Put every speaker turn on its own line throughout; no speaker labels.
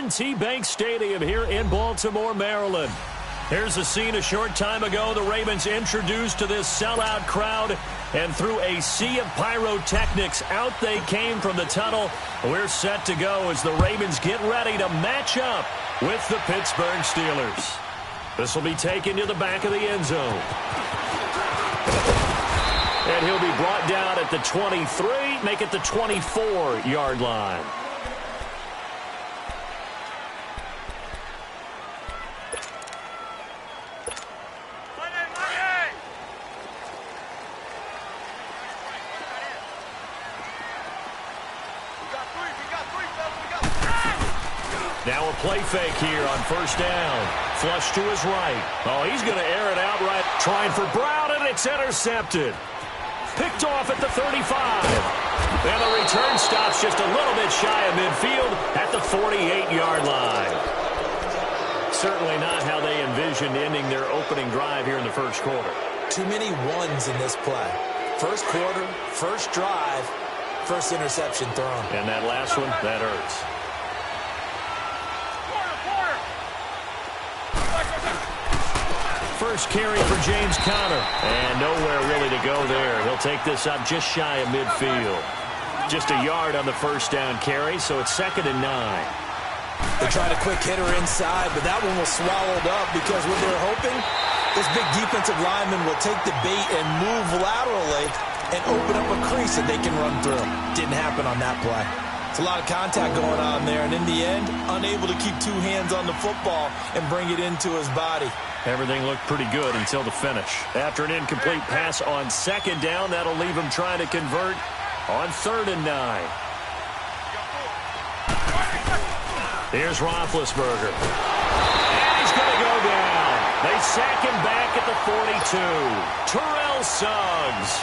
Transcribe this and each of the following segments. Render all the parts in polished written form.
M&T Bank Stadium here in Baltimore, Maryland. Here's a scene a short time ago. The Ravens introduced to this sellout crowd, and through a sea of pyrotechnics, out they came from the tunnel. We're set to go as the Ravens get ready to match up with the Pittsburgh Steelers. This will be taken to the back of the end zone. And he'll be brought down at the 23, make it the 24-yard line. Now a play fake here on first down. Flush to his right. Oh, he's going to air it out right. Trying for Brown, and it's intercepted. Picked off at the 35. And the return stops just a little bit shy of midfield at the 48-yard line. Certainly not how they envisioned ending their opening drive here in the first quarter.
Too many ones in this play. First quarter, first drive, first interception thrown.
And that last one, that hurts. First carry for James Conner. And nowhere really to go there. He'll take this up just shy of midfield. Just a yard on the first down carry, so it's 2nd and 9.
They tried a quick hitter inside, but that one was swallowed up because what they're hoping, this big defensive lineman will take the bait and move laterally and open up a crease that they can run through. Didn't happen on that play. It's a lot of contact going on there, and in the end, unable to keep two hands on the football and bring it into his body.
Everything looked pretty good until the finish. After an incomplete pass on 2nd down, that'll leave him trying to convert on 3rd and 9. Here's Roethlisberger. And he's going to go down. They sack him back at the 42. Terrell Suggs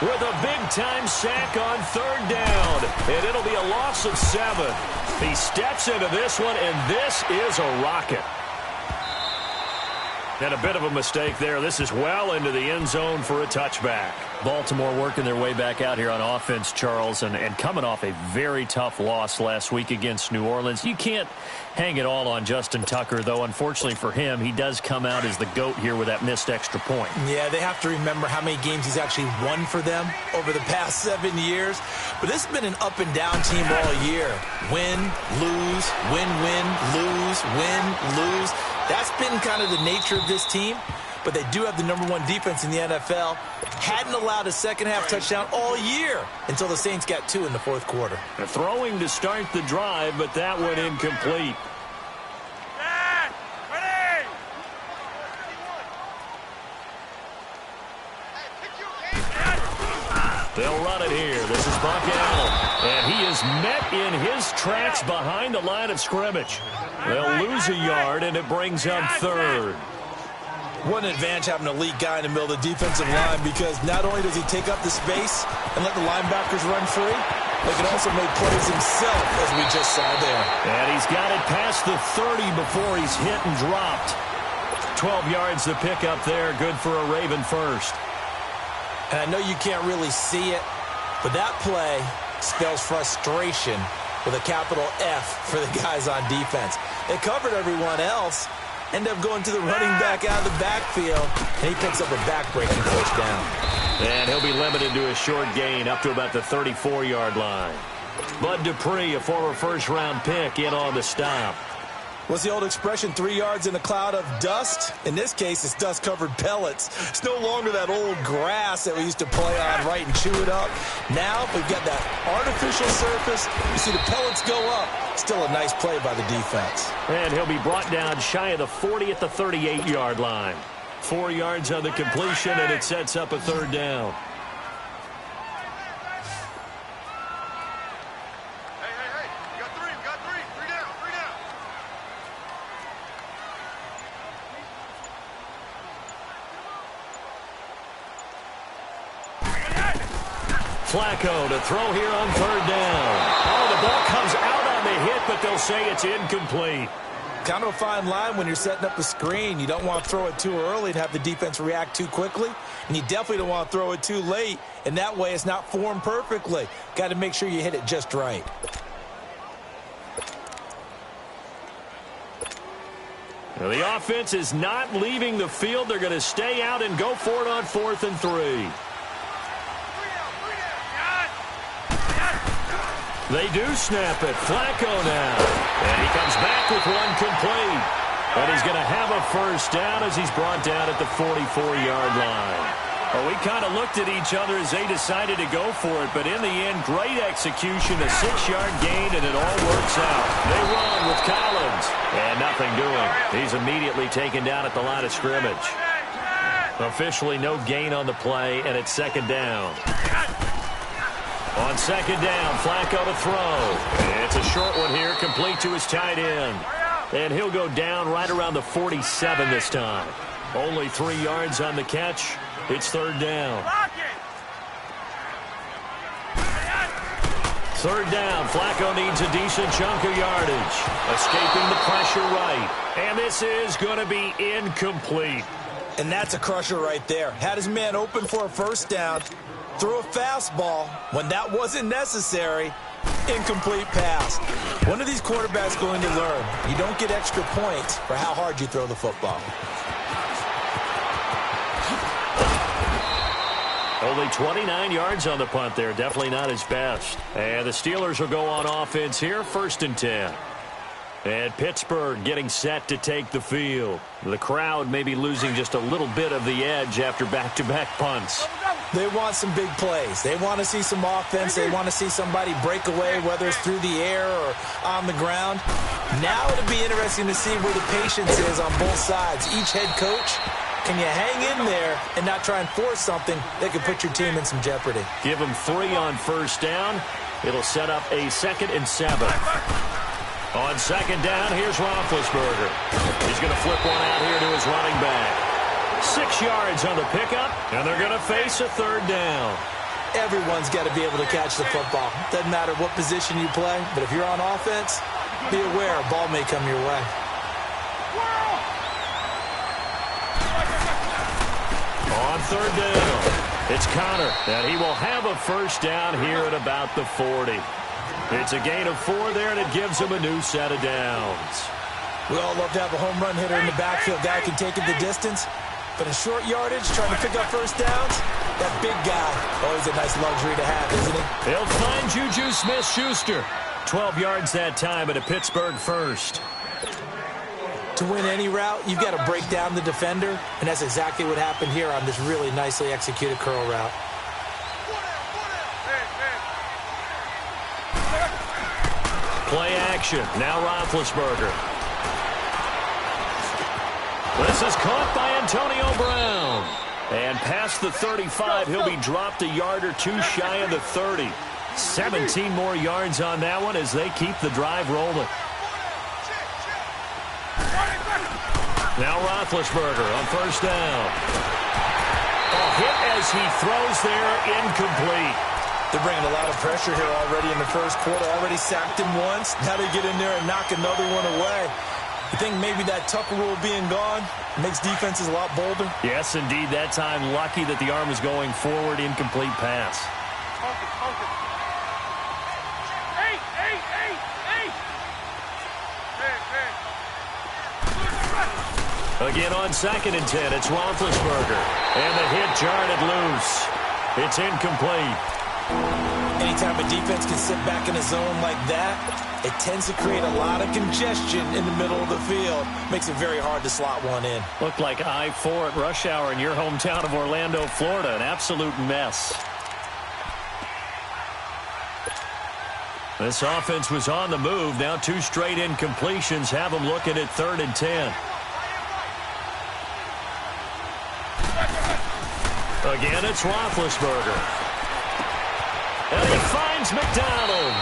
with a big-time sack on 3rd down. And it'll be a loss of 7. He steps into this one, and this is a rocket. And a bit of a mistake there. This is well into the end zone for a touchback. Baltimore working their way back out here on offense, Charles, and coming off a very tough loss last week against New Orleans. You can't hang it all on Justin Tucker, though, unfortunately for him, he does come out as the GOAT here with that missed extra point. Yeah,
they have to remember how many games he's actually won for them over the past 7 years. But this has been an up-and-down team all year. Win, lose, win, lose, win, lose. That's been kind of the nature of this team, but they do have the #1 defense in the NFL. Hadn't allowed a second-half touchdown all year until the Saints got 2 in the 4th quarter.
They're throwing to start the drive, but that went incomplete. They'll run it here. This is Buck Allen. And he is met in his tracks behind the line of scrimmage. They'll lose a yard, and it brings up 3rd.
What an advantage having an elite guy in the middle of the defensive line, because not only does he take up the space and let the linebackers run free, but he can also make plays himself, as we just saw there.
And he's got it past the 30 before he's hit and dropped. 12 yards to pick up there. Good for a Raven first.
And I know you can't really see it, but that play spells frustration with a capital F for the guys on defense. They covered everyone else, end up going to the running back out of the backfield, and he picks up a back-breaking first down.
And he'll be limited to a short gain up to about the 34-yard line. Bud Dupree, a former first-round pick, in on the stop.
What's the old expression, 3 yards in a cloud of dust? In this case, it's dust-covered pellets. It's no longer that old grass that we used to play on, right, and chew it up. Now, we've got that artificial surface. You see the pellets go up. Still a nice play by the defense.
And he'll be brought down shy of the 40 at the 38-yard line. 4 yards on the completion, and it sets up a 3rd down. Flacco to throw here on 3rd down. Oh, the ball comes out on the hit, but they'll say it's incomplete.
Kind of a fine line when you're setting up the screen. You don't want to throw it too early and have the defense react too quickly. And you definitely don't want to throw it too late. And that way it's not formed perfectly. Got to make sure you hit it just right.
Well, the offense is not leaving the field. They're going to stay out and go for it on 4th and 3. They do snap it. Flacco now. And he comes back with one complete. And he's going to have a first down as he's brought down at the 44-yard line. Well, we kind of looked at each other as they decided to go for it, but in the end, great execution, a 6-yard gain, and it all works out. They run with Collins, and nothing doing. He's immediately taken down at the line of scrimmage. Officially no gain on the play, and it's 2nd down. On 2nd down, Flacco to throw. It's a short one here, complete to his tight end. And he'll go down right around the 47 this time. Only 3 yards on the catch. It's 3rd down. 3rd down. Flacco needs a decent chunk of yardage. Escaping the pressure right. And this is going to be incomplete.
And that's a crusher right there. Had his man open for a first down. Threw a fastball when that wasn't necessary. Incomplete pass. When are these quarterbacks going to learn? You don't get extra points for how hard you throw the football.
Only 29 yards on the punt there. Definitely not his best. And the Steelers will go on offense here, 1st and 10. And Pittsburgh getting set to take the field. The crowd may be losing just a little bit of the edge after back-to-back punts.
They want some big plays. They want to see some offense. They want to see somebody break away, whether it's through the air or on the ground. Now it'll be interesting to see where the patience is on both sides. Each head coach, can you hang in there and not try and force something that could put your team in some jeopardy?
Give them 3 on 1st down. It'll set up a 2nd and 7. On 2nd down, here's Roethlisberger. He's going to flip one out here to his running back. 6 yards on the pickup, and they're going to face a 3rd down.
Everyone's got to be able to catch the football. Doesn't matter what position you play, but if you're on offense, be aware a ball may come your way.
On 3rd down, it's Connor, and he will have a first down here at about the 40. It's a gain of 4 there, and it gives him a new set of downs.
We all love to have a home run hitter in the backfield. Guy can take it the distance, but in short yardage, trying to pick up first downs, that big guy, always a nice luxury to have, isn't he?
He'll find Juju Smith-Schuster. 12 yards that time at a Pittsburgh first.
To win any route, you've got to break down the defender, and that's exactly what happened here on this really nicely executed curl route.
Play action. Now Roethlisberger. This is caught by Antonio Brown. And past the 35, he'll be dropped a yard or 2 shy of the 30. 17 more yards on that one as they keep the drive rolling. Now Roethlisberger on first down. A hit as he throws there, incomplete.
They're bringing a lot of pressure here already in the first quarter. Already sacked him once. Now they get in there and knock another one away. You think maybe that Tucker rule being gone makes defenses a lot bolder?
Yes, indeed. That time lucky that the arm was going forward. Incomplete pass. Again on 2nd and 10, it's Roethlisberger. And the hit jarred it loose. It's incomplete.
Anytime a defense can sit back in a zone like that, it tends to create a lot of congestion in the middle of the field. Makes it very hard to slot one in.
Looked like I-4 at rush hour in your hometown of Orlando, Florida. An absolute mess. This offense was on the move. Now 2 straight incompletions have them looking at 3rd and 10. Again, it's Roethlisberger. And he finds McDonald.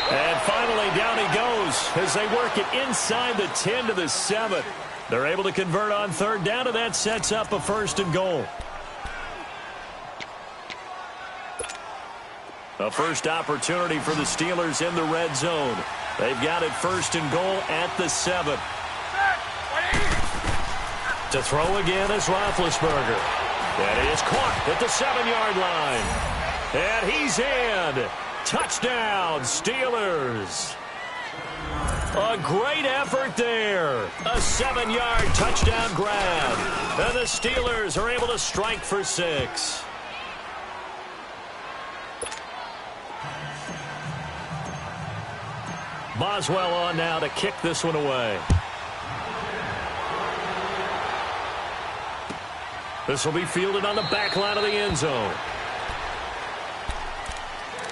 And finally, down he goes as they work it inside the 10 to the 7. They're able to convert on 3rd down, and that sets up a 1st and goal. A first opportunity for the Steelers in the red zone. They've got it 1st and goal at the 7. To throw again is Roethlisberger. That is caught at the 7-yard line. And he's in. Touchdown, Steelers. A great effort there. A 7-yard touchdown grab. And the Steelers are able to strike for 6. Boswell on now to kick this one away. This will be fielded on the back line of the end zone.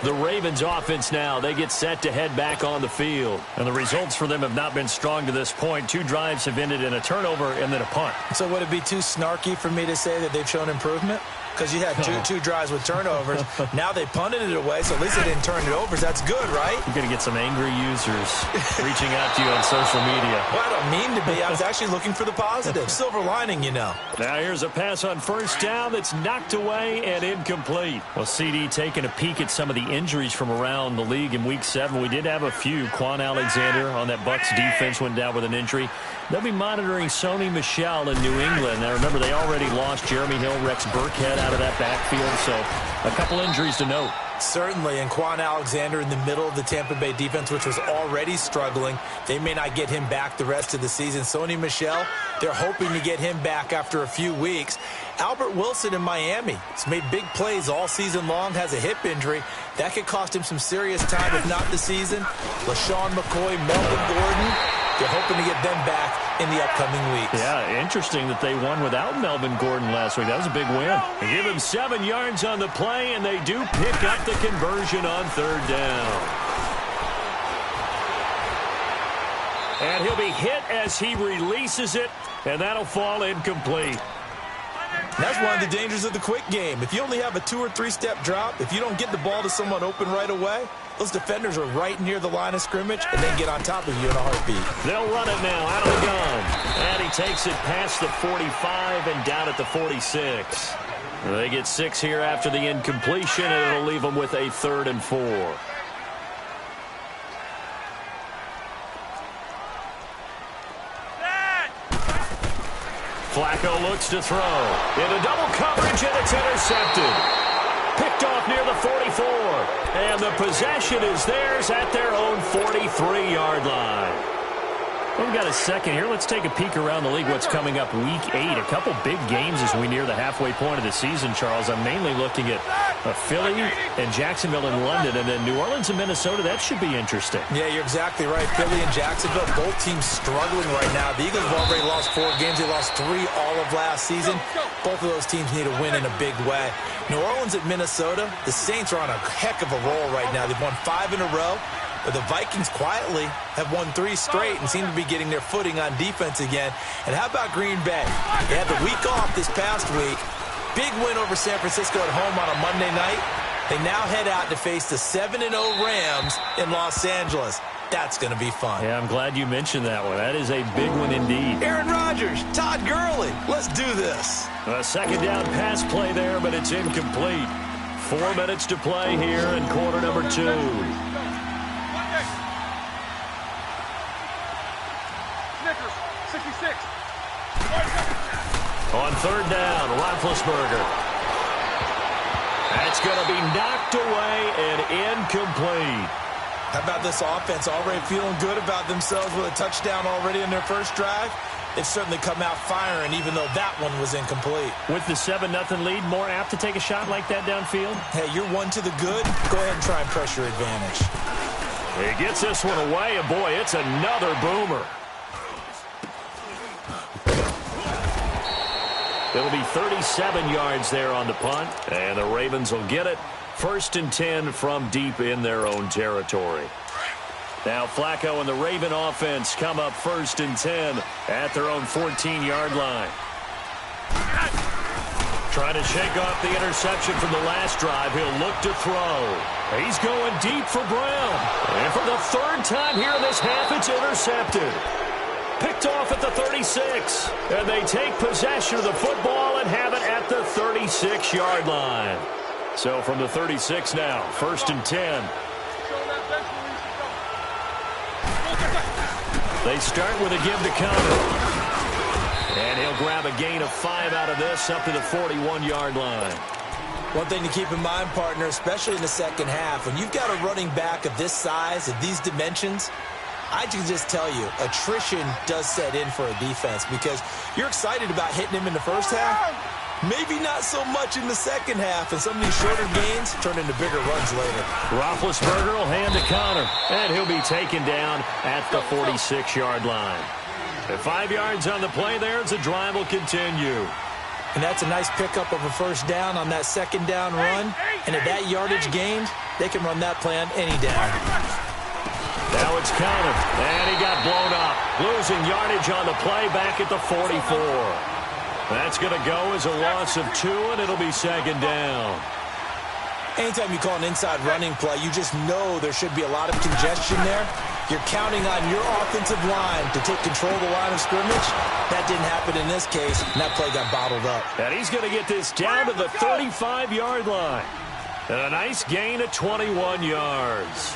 The Ravens offense now, they get set to head back on the field. And the results for them have not been strong to this point. 2 drives have ended in a turnover and then a punt.
So would it be too snarky for me to say that they've shown improvement? Because you had two drives with turnovers. Now they punted it away, so at least they didn't turn it over. So that's good, right?
You're going to get some angry users reaching out to you on social media.
Well, I don't mean to be. I was actually looking for the positive. Silver lining, you know.
Now here's a pass on first down that's knocked away and incomplete. Well, CD taking a peek at some of the injuries from around the league in Week 7. We did have a few. Quan Alexander on that Bucs defense went down with an injury. They'll be monitoring Sony Michel in New England. Now, remember, they already lost Jeremy Hill, Rex Burkhead out of that backfield, so a couple injuries to note.
Certainly, and Quan Alexander in the middle of the Tampa Bay defense, which was already struggling. They may not get him back the rest of the season. Sony Michel, they're hoping to get him back after a few weeks. Albert Wilson in Miami has made big plays all season long, has a hip injury. That could cost him some serious time, if not the season. LaShawn McCoy, Melvin Gordon, they're hoping to get them back in the upcoming weeks.
Yeah, interesting that they won without Melvin Gordon last week. That was a big win. They give him 7 yards on the play, and they do pick up the conversion on 3rd down. And he'll be hit as he releases it, and that'll fall incomplete.
That's one of the dangers of the quick game. If you only have a 2- or 3-step drop, if you don't get the ball to someone open right away, those defenders are right near the line of scrimmage and then get on top of you in a heartbeat.
They'll run it now out of the gun. And he takes it past the 45 and down at the 46. They get 6 here after the incompletion, and it'll leave them with a 3rd and 4. Flacco looks to throw. Into double coverage, and it's intercepted. Picked off near the 44. And the possession is theirs at their own 43-yard line. We've got a second here. Let's take a peek around the league. What's coming up Week 8. A couple big games as we near the halfway point of the season, Charles. I'm mainly looking at Philly and Jacksonville and London, and then New Orleans and Minnesota. That should be interesting.
Yeah, you're exactly right. Philly and Jacksonville, both teams struggling right now. The Eagles have already lost 4 games. They lost 3 all of last season. Both of those teams need a win in a big way. New Orleans at Minnesota, the Saints are on a heck of a roll right now. They've won 5 in a row. But the Vikings quietly have won 3 straight and seem to be getting their footing on defense again. And how about Green Bay? They had the week off this past week. Big win over San Francisco at home on a Monday night. They now head out to face the 7-0 Rams in Los Angeles. That's going to be fun.
Yeah, I'm glad you mentioned that one. That is a big one indeed.
Aaron Rodgers, Todd Gurley, let's do this.
A second down pass play there, but it's incomplete. 4 minutes to play here in quarter number 2. On 3rd down, Roethlisberger. That's going to be knocked away and incomplete.
How about this offense already feeling good about themselves with a touchdown already in their first drive? They've certainly come out firing, even though that one was incomplete.
With the 7-0 lead, more apt to take a shot like that downfield?
Hey, you're one to the good. Go ahead and try and press your advantage.
He gets this one away, and boy, it's another boomer. It'll be 37 yards there on the punt, and the Ravens will get it. 1st and 10 from deep in their own territory. Now Flacco and the Raven offense come up 1st and 10 at their own 14-yard line. Trying to shake off the interception from the last drive. He'll look to throw. He's going deep for Brown. And for the 3rd time here in this half, it's intercepted. Picked off at the 36. And they take possession of the football and have it at the 36-yard line. So from the 36 now, 1st and 10. They start with a give to come. And he'll grab a gain of 5 out of this up to the 41-yard line.
One thing to keep in mind, partner, especially in the second half, when you've got a running back of this size, of these dimensions, I can just tell you, attrition does set in for a defense because you're excited about hitting him in the first half. Maybe not so much in the second half, and some of these shorter gains turn into bigger runs later.
Roethlisberger will hand to Connor, and he'll be taken down at the 46-yard line. At 5 yards on the play there, the drive will continue.
And that's a nice pickup of a first down on that second down run. And at that yardage gained, they can run that play on any down.
Now it's Connor, and he got blown up. Losing yardage on the play back at the 44. That's going to go as a loss of 2, and it'll be second down.
Anytime you call an inside running play, you just know there should be a lot of congestion there. You're counting on your offensive line to take control of the line of scrimmage. That didn't happen in this case, and that play got bottled up.
And he's going to get this down to the 35-yard line. And a nice gain of 21 yards.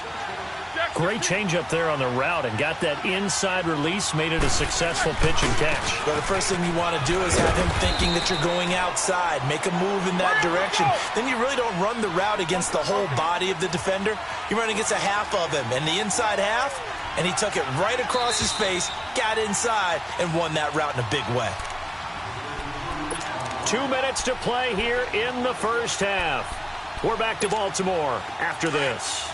Great change up there on the route and got that inside release, made it a successful pitch and catch.
But the first thing you want to do is have him thinking that you're going outside, make a move in that direction. Then you really don't run the route against the whole body of the defender. You run against a half of him, and the inside half, and he took it right across his face, got inside, and won that route in a big way.
2 minutes to play here in the first half. We're back to Baltimore after this.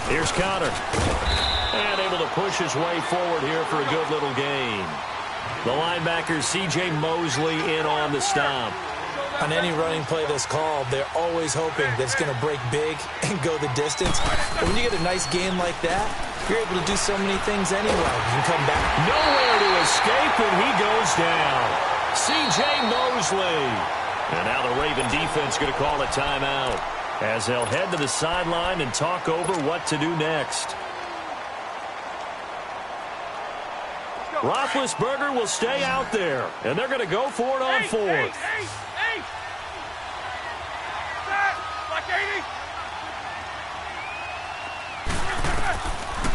Here's Connor. And able to push his way forward here for a good little gain. The linebacker, C.J. Mosley, in on the stop.
On any running play that's called, they're always hoping that it's going to break big and go the distance. But when you get a nice gain like that, you're able to do so many things anyway. You can come back.
Nowhere to escape, and he goes down. C.J. Mosley. And now the Raven defense going to call a timeout as they'll head to the sideline and talk over what to do next. Roethlisberger will stay out there, and they're going to go for it on fourth.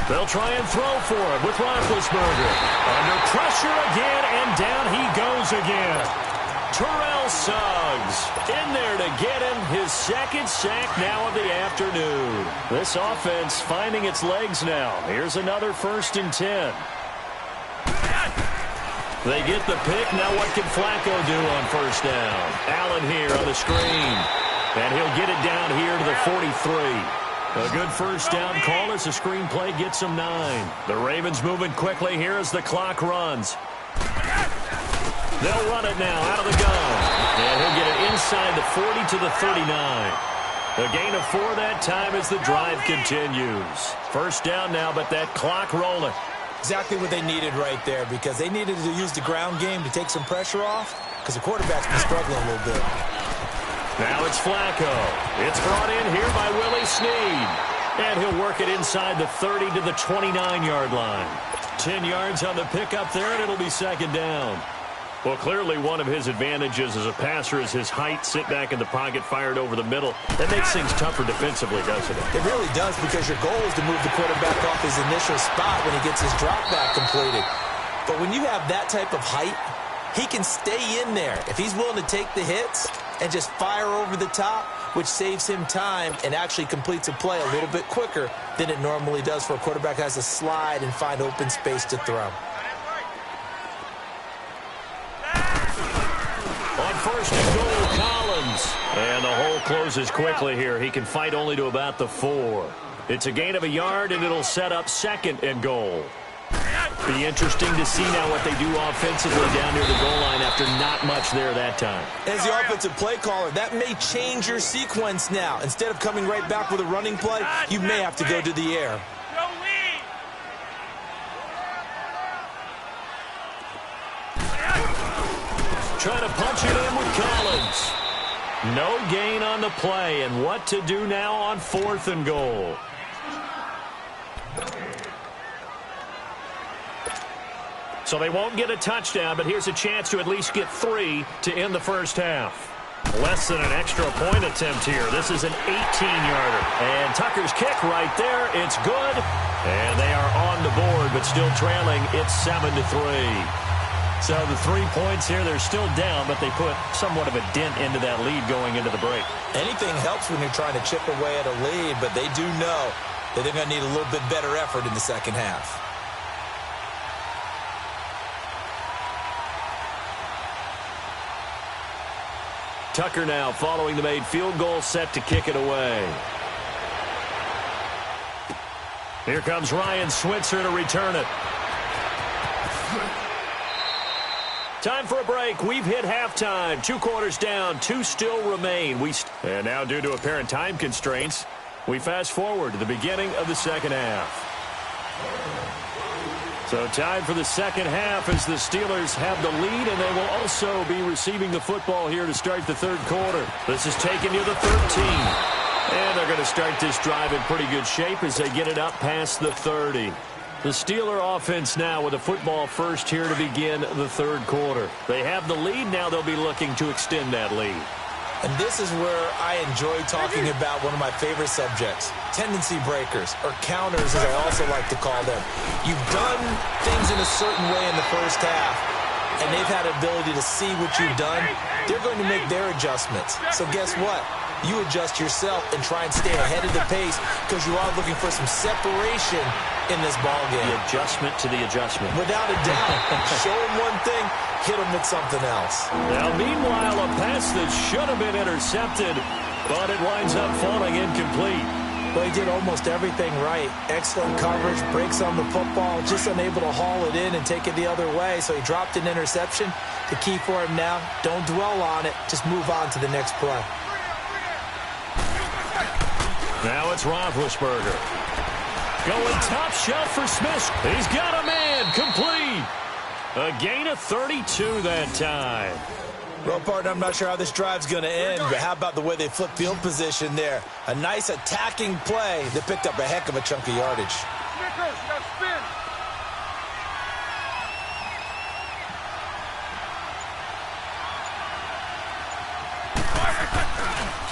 They'll try and throw for it with Roethlisberger. Under pressure again, and down he goes again. Terrell Suggs in there to get him his second sack now of the afternoon. This offense finding its legs now. Here's another 1st and 10. They get the pick. Now what can Flacco do on first down? Allen here on the screen. And he'll get it down here to the 43. A good first down call as the screenplay gets him 9. The Ravens moving quickly here as the clock runs. They'll run it now out of the gun. And he'll get it inside the 40 to the 39. A gain of 4 that time as the drive continues. First down now, but that clock rolling.
Exactly what they needed right there, because they needed to use the ground game to take some pressure off, because the quarterback's been struggling a little bit.
Now it's Flacco. It's brought in here by Willie Snead. And he'll work it inside the 30 to the 29-yard line. 10 yards on the pickup there, and it'll be second down. Well, clearly one of his advantages as a passer is his height. Sit back in the pocket, fired over the middle. That makes things tougher defensively, doesn't it?
It really does, because your goal is to move the quarterback off his initial spot when he gets his drop back completed. But when you have that type of height, he can stay in there. If he's willing to take the hits and just fire over the top, which saves him time and actually completes a play a little bit quicker than it normally does for a quarterback that has to slide and find open space to throw.
On first and goal, Collins. And the hole closes quickly here. He can fight only to about the 4. It's a gain of a yard, and it'll set up second and goal. Be interesting to see now what they do offensively down near the goal line after not much there that time.
As the offensive play caller, that may change your sequence now. Instead of coming right back with a running play, you may have to go to the air.
Trying to punch it in with Collins. No gain on the play, and what to do now on 4th and goal. So they won't get a touchdown, but here's a chance to at least get 3 to end the first half. Less than an extra point attempt here. This is an 18-yarder. And Tucker's kick right there. It's good. And they are on the board, but still trailing. It's 7-3. So the 3 points here, they're still down, but they put somewhat of a dent into that lead going into the break.
Anything helps when you're trying to chip away at a lead, but they do know that they're going to need a little bit better effort in the second half.
Tucker now following the made field goal, set to kick it away. Here comes Ryan Switzer to return it. Time for a break. We've hit halftime. 2 quarters down, 2 still remain. And now, due to apparent time constraints, we fast forward to the beginning of the second half. So time for the second half as the Steelers have the lead, and they will also be receiving the football here to start the third quarter. This is taken near the 13. And they're going to start this drive in pretty good shape as they get it up past the 30. The Steeler offense now with a football first here to begin the third quarter. They have the lead. Now they'll be looking to extend that lead.
And this is where I enjoy talking about one of my favorite subjects, tendency breakers, or counters as I also like to call them. You've done things in a certain way in the first half, and they've had the ability to see what you've done. They're going to make their adjustments. So guess what? You adjust yourself and try and stay ahead of the pace because you are looking for some separation in this ball game.
The adjustment to the adjustment.
Without a doubt. Show them one thing, hit them with something else.
Now, meanwhile, a pass that should have been intercepted, but it winds up falling incomplete.
Well, he did almost everything right. Excellent coverage, breaks on the football, just unable to haul it in and take it the other way. So he dropped an interception. The key for him now, don't dwell on it. Just move on to the next play.
Now it's Roethlisberger. Going top shelf for Smith. He's got a man. Complete. A gain of 32 that time.
Well, partner, I'm not sure how this drive's going to end, but how about the way they flip field position there? A nice attacking play that picked up a heck of a chunk of yardage.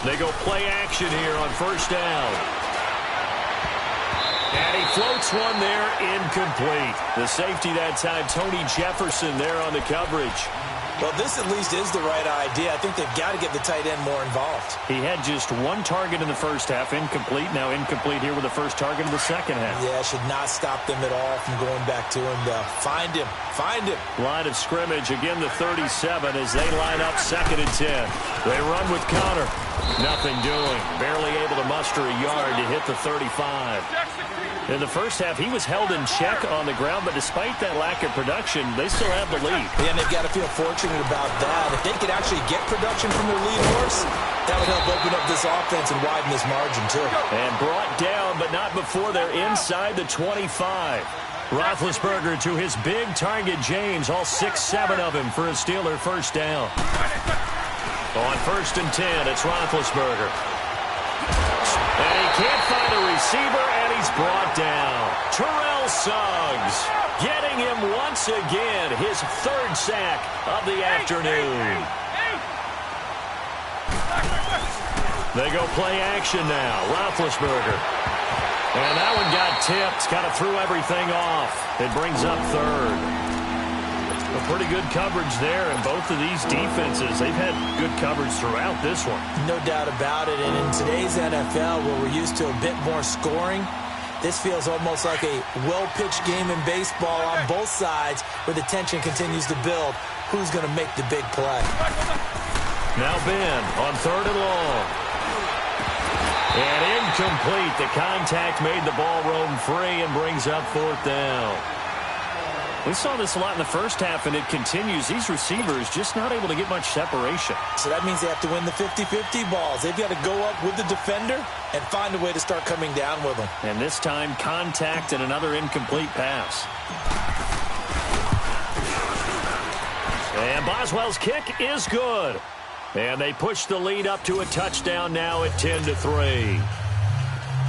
They go play action here on first down. And he floats one there, incomplete. The safety that time, Tony Jefferson there on the coverage.
Well, this at least is the right idea. I think they've got to get the tight end more involved.
He had just 1 target in the first half, incomplete. Now incomplete here with the first target in the second half.
Yeah, should not stop them at all from going back to him, though. Find him. Find him.
Line of scrimmage, again the 37 as they line up 2nd and 10. They run with Connor. Nothing doing. Barely able to muster a yard to hit the 35. In the first half, he was held in check on the ground, but despite that lack of production, they still have the lead.
Yeah, and they've got to feel fortunate about that. If they could actually get production from their lead horse, that would help open up this offense and widen this margin, too.
And brought down, but not before they're inside the 25. Roethlisberger to his big target, James, all 6-7 of him for a Steeler first down. On 1st and 10, it's Roethlisberger. And he can't find a receiver, and he's brought down. Terrell Suggs getting him once again, his 3rd sack of the afternoon. They go play action now. Roethlisberger. And that one got tipped, kind of threw everything off. It brings up 3rd. A pretty good coverage there, and both of these defenses, they've had good coverage throughout this one.
No doubt about it, and in today's NFL, where we're used to a bit more scoring, this feels almost like a well-pitched game in baseball on both sides, where the tension continues to build. Who's going to make the big play?
Now Ben on 3rd and long. And incomplete. The contact made the ball roam free and brings up 4th down. We saw this a lot in the first half, and it continues. These receivers just not able to get much separation.
So that means they have to win the 50-50 balls. They've got to go up with the defender and find a way to start coming down with them.
And this time, contact and another incomplete pass. And Boswell's kick is good. And they push the lead up to a touchdown now at 10-3.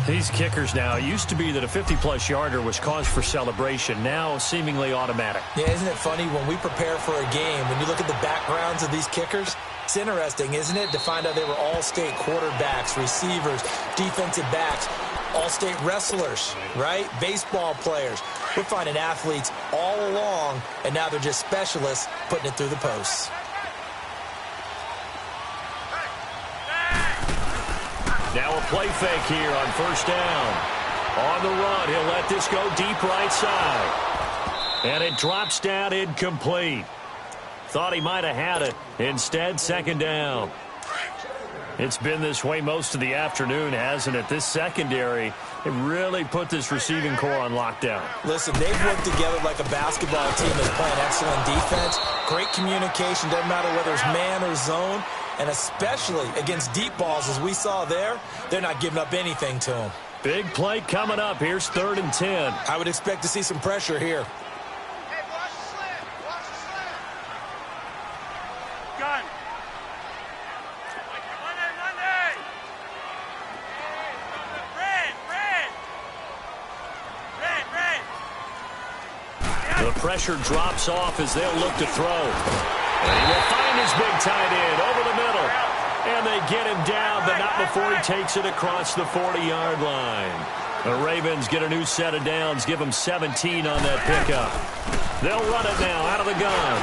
These kickers now, it used to be that a 50-plus yarder was cause for celebration, now seemingly automatic.
Yeah, isn't it funny when we prepare for a game, when you look at the backgrounds of these kickers, it's interesting, isn't it, to find out they were all-state quarterbacks, receivers, defensive backs, all-state wrestlers, right? Baseball players. We're finding athletes all along, and now they're just specialists putting it through the posts.
Now a play fake here on first down. On the run, he'll let this go deep right side. And it drops down incomplete. Thought he might have had it. Instead, second down. It's been this way most of the afternoon, hasn't it? This secondary, it really put this receiving core on lockdown.
Listen, they've worked together like a basketball team that's playing excellent defense. Great communication, doesn't matter whether it's man or zone. And especially against deep balls, as we saw there, they're not giving up anything to them.
Big play coming up. Here's 3rd and 10.
I would expect to see some pressure here.
Hey, watch the slant. Watch the slant. Gun. Monday. Red.
The pressure drops off as they'll look to throw. And he will find his big tight end over the middle. And they get him down, but not before he takes it across the 40-yard line. The Ravens get a new set of downs, give them 17 on that pickup. They'll run it now out of the gun.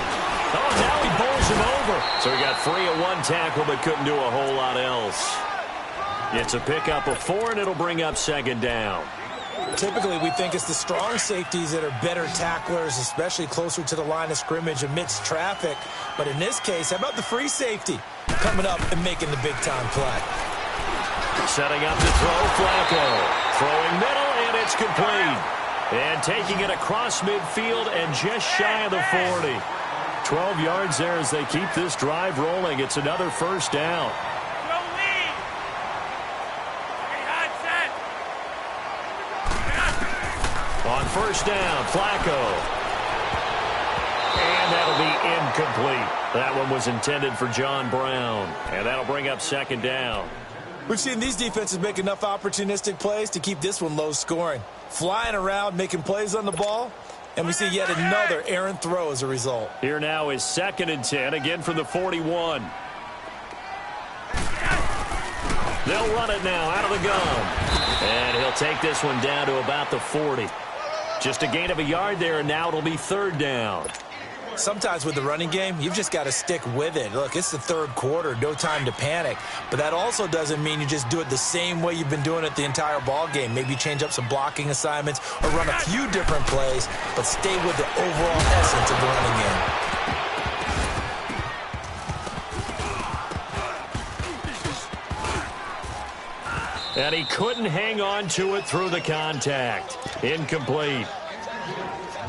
Oh, now he bowls him over. So he got free of one tackle, but couldn't do a whole lot else. It's a pickup of 4, and it'll bring up second down.
Typically, we think it's the strong safeties that are better tacklers, especially closer to the line of scrimmage amidst traffic. But in this case, how about the free safety coming up and making the big-time play?
Setting up to throw, Flacco. Throwing middle, and it's complete. And taking it across midfield and just shy of the 40. 12 yards there as they keep this drive rolling. It's another first down. On first down, Flacco. And that'll be incomplete. That one was intended for John Brown. And that'll bring up second down.
We've seen these defenses make enough opportunistic plays to keep this one low scoring. Flying around, making plays on the ball. And we see yet another errant throw as a result.
Here now is 2nd and 10, again from the 41. They'll run it now out of the gun. And he'll take this one down to about the 40. Just a gain of a yard there, and now it'll be 3rd down.
Sometimes with the running game, you've just got to stick with it. Look, it's the 3rd quarter, no time to panic. But that also doesn't mean you just do it the same way you've been doing it the entire ball game. Maybe change up some blocking assignments or run a few different plays, but stay with the overall essence of the running game.
And he couldn't hang on to it through the contact. Incomplete.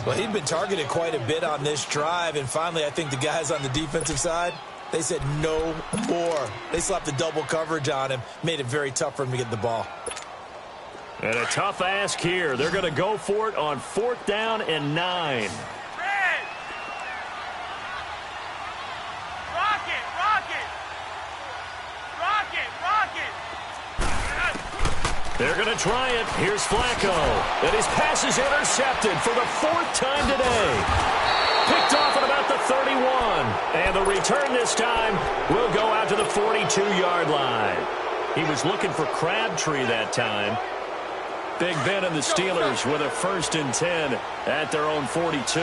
Well, he'd been targeted quite a bit on this drive, and finally I think the guys on the defensive side, they said no more. They slapped the double coverage on him, made it very tough for him to get the ball.
And a tough ask here. They're going to go for it on 4th down and 9. They're going to try it. Here's Flacco. And his pass is intercepted for the 4th time today. Picked off at about the 31. And the return this time will go out to the 42-yard line. He was looking for Crabtree that time. Big Ben and the Steelers with a 1st and 10 at their own 42.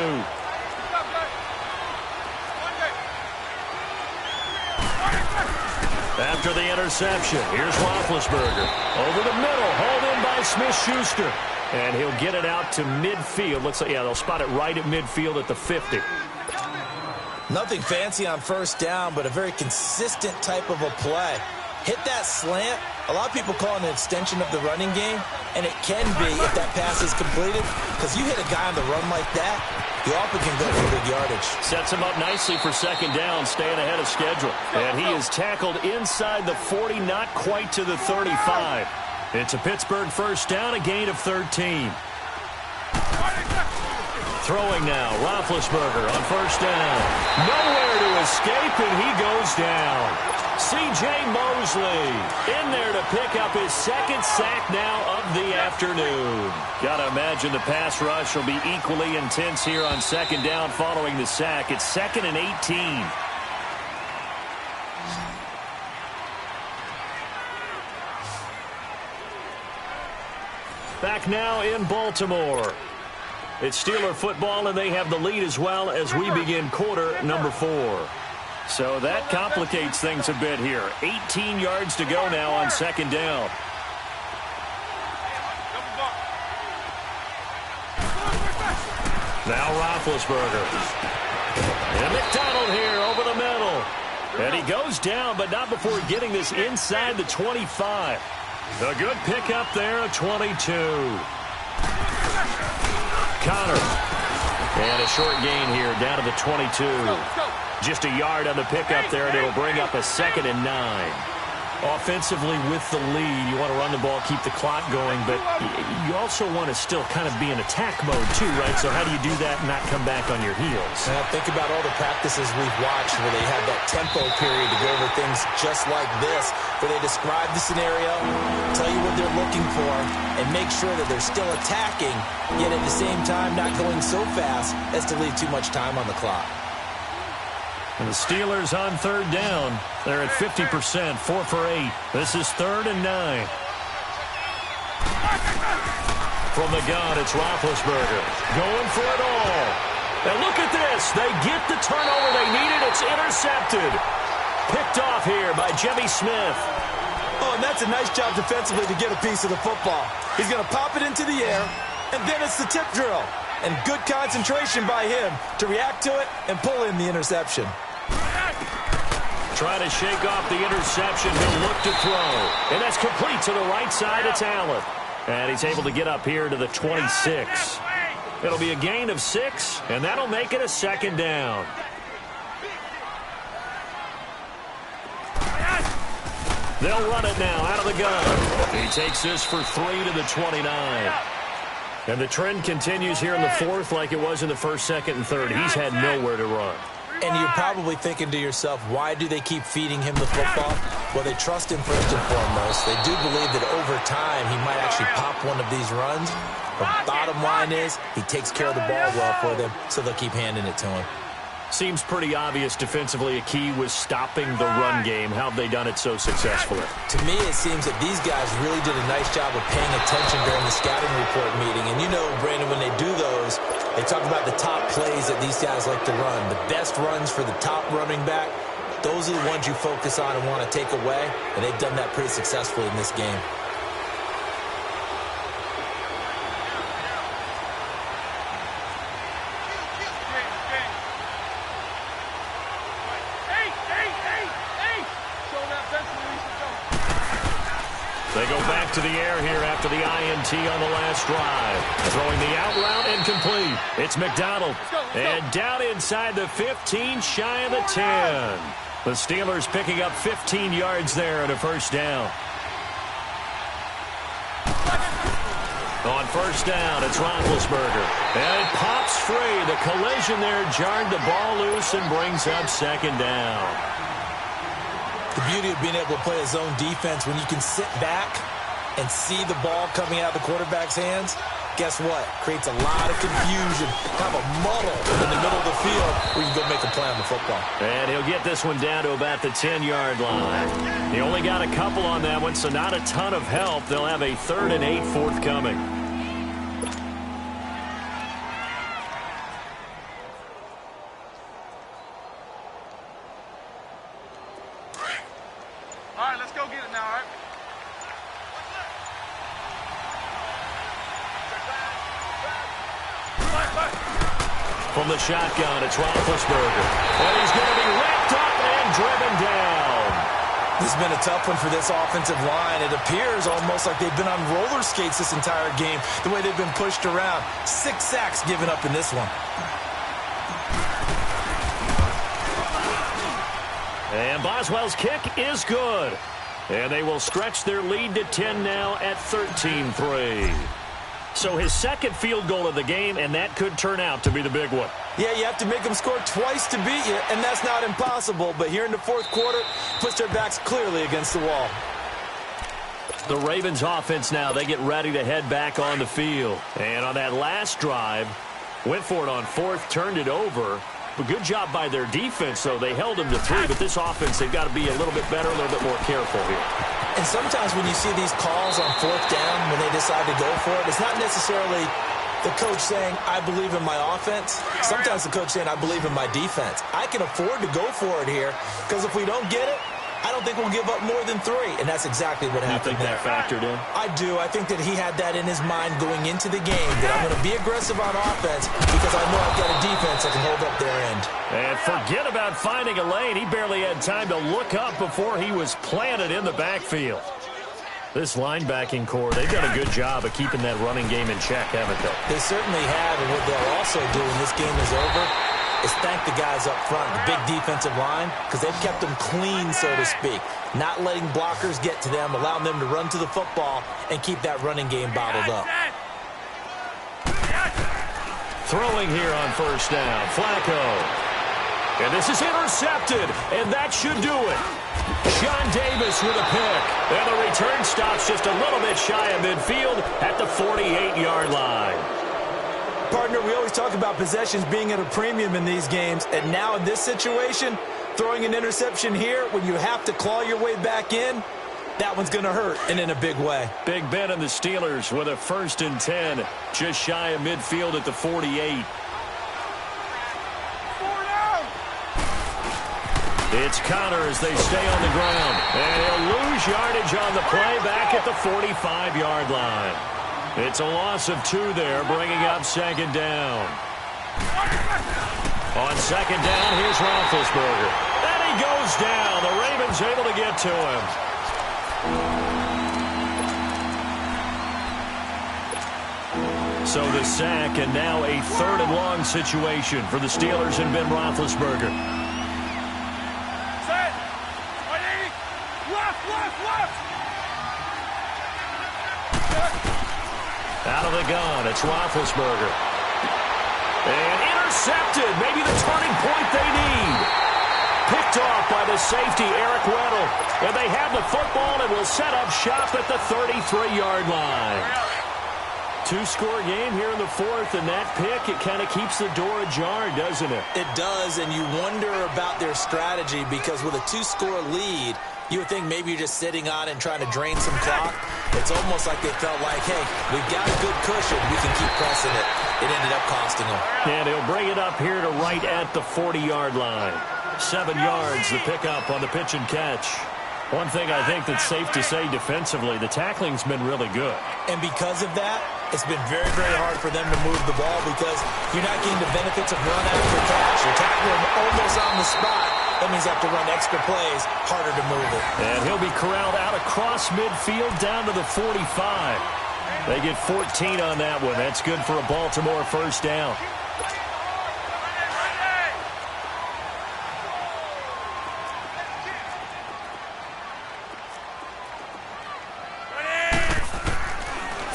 After the interception, here's Roethlisberger. Over the middle, hauled in by Smith-Schuster. And he'll get it out to midfield. Looks like, yeah, they'll spot it right at midfield at the 50.
Nothing fancy on 1st down, but a very consistent type of a play. Hit that slant. A lot of people call it an extension of the running game, and it can be if that pass is completed, because you hit a guy on the run like that, you often can go for big yardage. Sets
him up nicely for 2nd down, staying ahead of schedule. And he is tackled inside the 40, not quite to the 35. It's a Pittsburgh 1st down, a gain of 13. Throwing now, Roethlisberger on 1st down. Nowhere to escape, and he goes down. C.J. Mosley in there to pick up his 2nd sack now of the afternoon. Gotta imagine the pass rush will be equally intense here on 2nd down following the sack. It's 2nd and 18. Back now in Baltimore. It's Steeler football, and they have the lead as well as we begin quarter number 4. So that complicates things a bit here. 18 yards to go now on second down. Now Roethlisberger. And McDonald here over the middle. And he goes down, but not before getting this inside the 25. A good pickup there of 22. Connor. And a short gain here down to the 22. Just a yard on the pickup there, and it'll bring up a 2nd and 9. Offensively with the lead, you want to run the ball, keep the clock going, but you also want to still kind of be in attack mode too, right? So how do you do that and not come back on your heels?
Think about all the practices we've watched where they had that tempo period to go over things just like this, where they describe the scenario, tell you what they're looking for, and make sure that they're still attacking, yet at the same time not going so fast as to leave too much time on the clock.
And the Steelers on third down. They're at 50%, 4 for 8. This is 3rd and 9. From the gun, it's Roethlisberger. Going for it all. And look at this. They get the turnover they needed. It's intercepted. Picked off here by Jimmy Smith.
Oh, and that's a nice job defensively to get a piece of the football. He's going to pop it into the air, and then it's the tip drill. And good concentration by him to react to it and pull in the interception.
Trying to shake off the interception. He'll look to throw. And that's complete to the right side. It's Allen. And he's able to get up here to the 26. It'll be a gain of 6, and that'll make it a 2nd down. They'll run it now out of the gun. He takes this for 3 to the 29. And the trend continues here in the 4th like it was in the 1st, 2nd, and 3rd. He's had nowhere to run.
And you're probably thinking to yourself, why do they keep feeding him the football? Well, they trust him first and foremost. They do believe that over time he might actually pop one of these runs. The bottom line is he takes care of the ball well for them, so they'll keep handing it to him.
Seems pretty obvious defensively a key was stopping the run game. How have they done it so successfully?
To me, it seems that these guys really did a nice job of paying attention during the scouting report meeting. And you know, Brandon, when they do those, they talk about the top plays that these guys like to run. The best runs for the top running back, those are the ones you focus on and want to take away. And they've done that pretty successfully in this game.
They go back to the air here after the INT on the last drive. Throwing the out route incomplete. It's McDonald. And down inside the 15, shy of the 10. The Steelers picking up 15 yards there and a 1st down. On 1st down, it's Roethlisberger. And it pops free. The collision there jarred the ball loose and brings up 2nd down.
The beauty of being able to play a zone defense when you can sit back and see the ball coming out of the quarterback's hands, guess what? Creates a lot of confusion, kind of a muddle in the middle of the field where you can go make a play on the football.
And he'll get this one down to about the 10-yard line. He only got a couple on that one, so not a ton of help. They'll have a 3rd and 8 forthcoming.
All right, let's go get it now, all right?
From the shotgun, it's Roethlisberger. And he's going to be wrapped up and driven down.
This has been a tough one for this offensive line. It appears almost like they've been on roller skates this entire game, the way they've been pushed around. 6 sacks given up in this one.
And Boswell's kick is good. And they will stretch their lead to 10 now at 13-3. So his 2nd field goal of the game, and that could turn out to be the big one.
Yeah, you have to make them score twice to beat you, and that's not impossible. But here in the 4th quarter, push their backs clearly against the wall.
The Ravens offense now, they get ready to head back on the field. And on that last drive, went for it on 4th, turned it over. But good job by their defense, though. They held them to 3, but this offense, they've got to be a little bit better, a little bit more careful here.
And sometimes when you see these calls on 4th down, when they decide to go for it, it's not necessarily The coach saying, I believe in my offense. Sometimes the coach saying, I believe in my defense. I can afford to go for it here because if we don't get it, I don't think we'll give up more than 3. And that's exactly what happened there.
You think that factored in?
I do. I think that he had that in his mind going into the game, that I'm going to be aggressive on offense because I know I've got a defense that can hold up their end.
And forget about finding a lane. He barely had time to look up before he was planted in the backfield. This linebacking core, they've done a good job of keeping that running game in check, haven't they?
They certainly have, and what they'll also do when this game is over is thank the guys up front, the big defensive line, because they've kept them clean, so to speak, not letting blockers get to them, allowing them to run to the football and keep that running game bottled up.
Throwing here on first down, Flacco. And this is intercepted, and that should do it. Sean Davis with a pick. And the return stops just a little bit shy of midfield at the 48-yard line.
Partner, we always talk about possessions being at a premium in these games, and now in this situation, throwing an interception here when you have to claw your way back in, that one's going to hurt, and in a big way.
Big Ben and the Steelers with a 1st and 10, just shy of midfield at the 48. It's Connor as they stay on the ground. And he'll lose yardage on the play back at the 45-yard line. It's a loss of 2 there, bringing up 2nd down. On 2nd down, here's Roethlisberger. And he goes down. The Ravens able to get to him. So the sack, and now a 3rd and long situation for the Steelers and Ben Roethlisberger. Out of the gun, it's Roethlisberger. And intercepted, maybe the turning point they need. Picked off by the safety, Eric Weddle. And they have the football and will set up shop at the 33-yard line. 2-score game here in the 4th, and that pick, it kind of keeps the door ajar, doesn't it?
It does, and you wonder about their strategy because with a 2-score lead, you would think maybe you're just sitting on it and trying to drain some clock. It's almost like they felt like, hey, we've got a good cushion. We can keep pressing it. It ended up costing them.
And he'll bring it up here to right at the 40-yard line. 7 yards, the pickup on the pitch and catch. One thing I think that's safe to say defensively, the tackling's been really good.
And because of that, it's been very, very hard for them to move the ball because you're not getting the benefits of run after catch. You're tackling them almost on the spot. That means you have to run extra plays, harder to move it.
And he'll be corralled out across midfield down to the 45. They get 14 on that one. That's good for a Baltimore 1st down.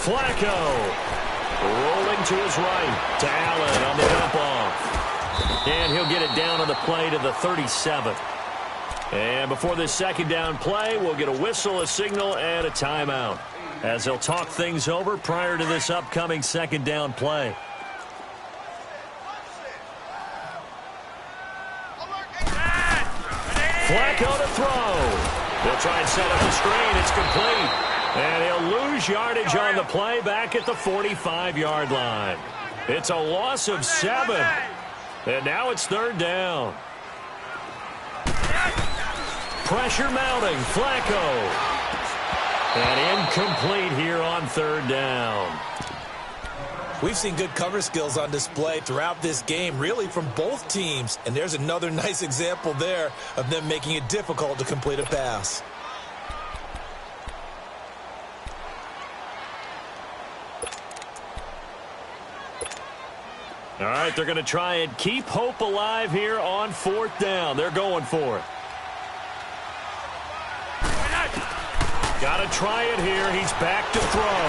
Flacco rolling to his right to Allen on the dump off. And he'll get it down on the play to the 37. And before this 2nd down play, we'll get a whistle, a signal, and a timeout as they'll talk things over prior to this upcoming 2nd down play. Flacco to throw. They'll try and set up the screen. It's complete. And he'll lose yardage on the play back at the 45-yard line. It's a loss of 7. And now it's 3rd down. Pressure mounting. Flacco. And incomplete here on 3rd down.
We've seen good cover skills on display throughout this game, really from both teams. And there's another nice example there of them making it difficult to complete a pass.
All right, they're going to try and keep hope alive here on 4th down. They're going for it. Got to try it here. He's back to throw.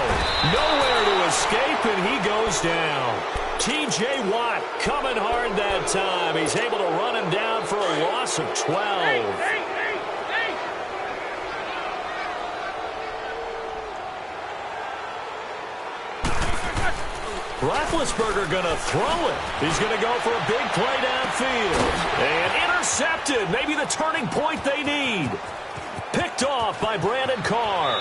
Nowhere to escape, and he goes down. T.J. Watt coming hard that time. He's able to run him down for a loss of 12. Roethlisberger going to throw it. He's going to go for a big play downfield. And intercepted. Maybe the turning point they need. Picked off by Brandon Carr.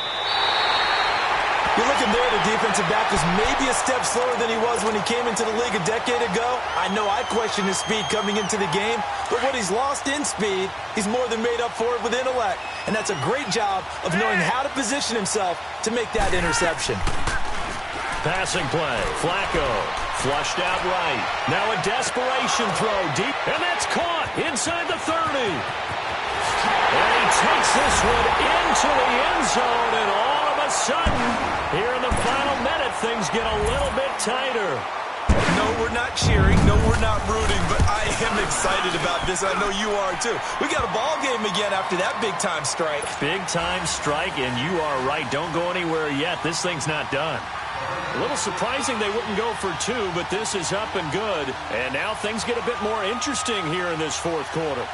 You're looking there, the defensive back was maybe a step slower than he was when he came into the league a decade ago. I know I questioned his speed coming into the game, but what he's lost in speed, he's more than made up for it with intellect. And that's a great job of knowing how to position himself to make that interception.
Passing play. Flacco. Flushed out right. Now a desperation throw deep. And that's caught inside the 30. And he takes this one into the end zone. And all of a sudden, here in the final minute, things get a little bit tighter.
No, we're not cheering. No, we're not rooting. But I am excited about this. I know you are, too. We got a ball game again after that big-time strike.
Big-time strike, and you are right. Don't go anywhere yet. This thing's not done. A little surprising they wouldn't go for two, but this is up and good. And now things get a bit more interesting here in this fourth quarter.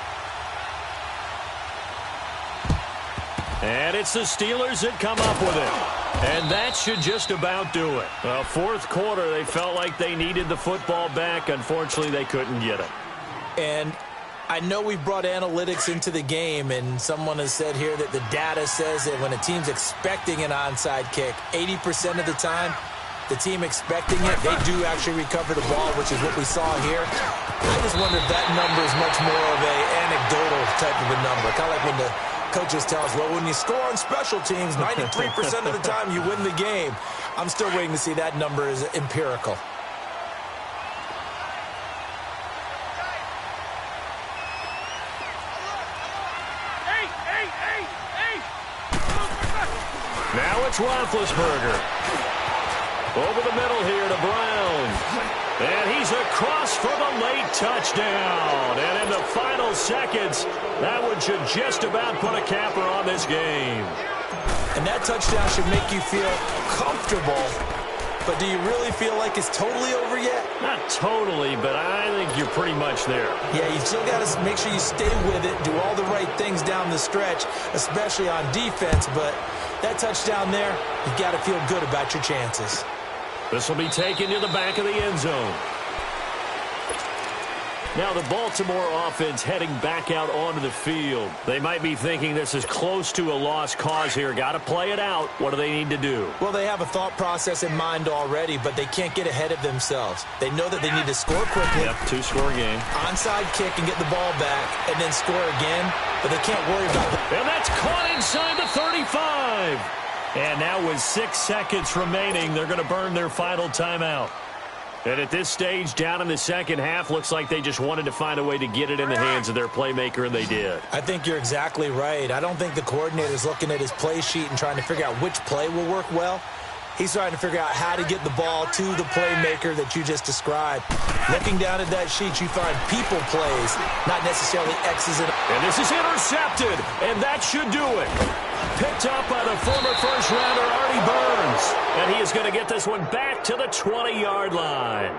And it's the Steelers that come up with it. And that should just about do it. Fourth quarter, they felt like they needed the football back. Unfortunately, they couldn't get it.
And I know we've brought analytics into the game, and someone has said here that the data says that when a team's expecting an onside kick, 80% of the time, the team expecting it, they do actually recover the ball, which is what we saw here. I just wonder if that number is much more of an anecdotal type of a number. Kind of like when the coaches tell us, well, when you score on special teams, 93% of the time you win the game. I'm still waiting to see that number is empirical.
Now it's Roethlisberger. Over the middle here to Brown. And he's across for the late touchdown. And in the final seconds, that one should just about put a capper on this game.
And that touchdown should make you feel comfortable. But do you really feel like it's totally over yet?
Not totally, but I think you're pretty much there.
Yeah, you still got to make sure you stay with it, do all the right things down the stretch, especially on defense. But that touchdown there, you got to feel good about your chances.
This will be taken to the back of the end zone. Now the Baltimore offense heading back out onto the field. They might be thinking this is close to a lost cause here. Got to play it out. What do they need to do?
Well, they have a thought process in mind already, but they can't get ahead of themselves. They know that they need to score quickly.
Yep, two-score game.
Onside kick and get the ball back, and then score again, but they can't worry about that.
And that's caught inside the 35. And now with 6 seconds remaining, they're going to burn their final timeout. And at this stage, down in the second half, looks like they just wanted to find a way to get it in the hands of their playmaker, and they did.
I think you're exactly right. I don't think the coordinator's looking at his play sheet and trying to figure out which play will work well. He's trying to figure out how to get the ball to the playmaker that you just described. Looking down at that sheet, you find people plays, not necessarily X's and O's.
And this is intercepted, and that should do it. Picked up by the former first-rounder Artie Burns. And he is going to get this one back to the 20-yard line.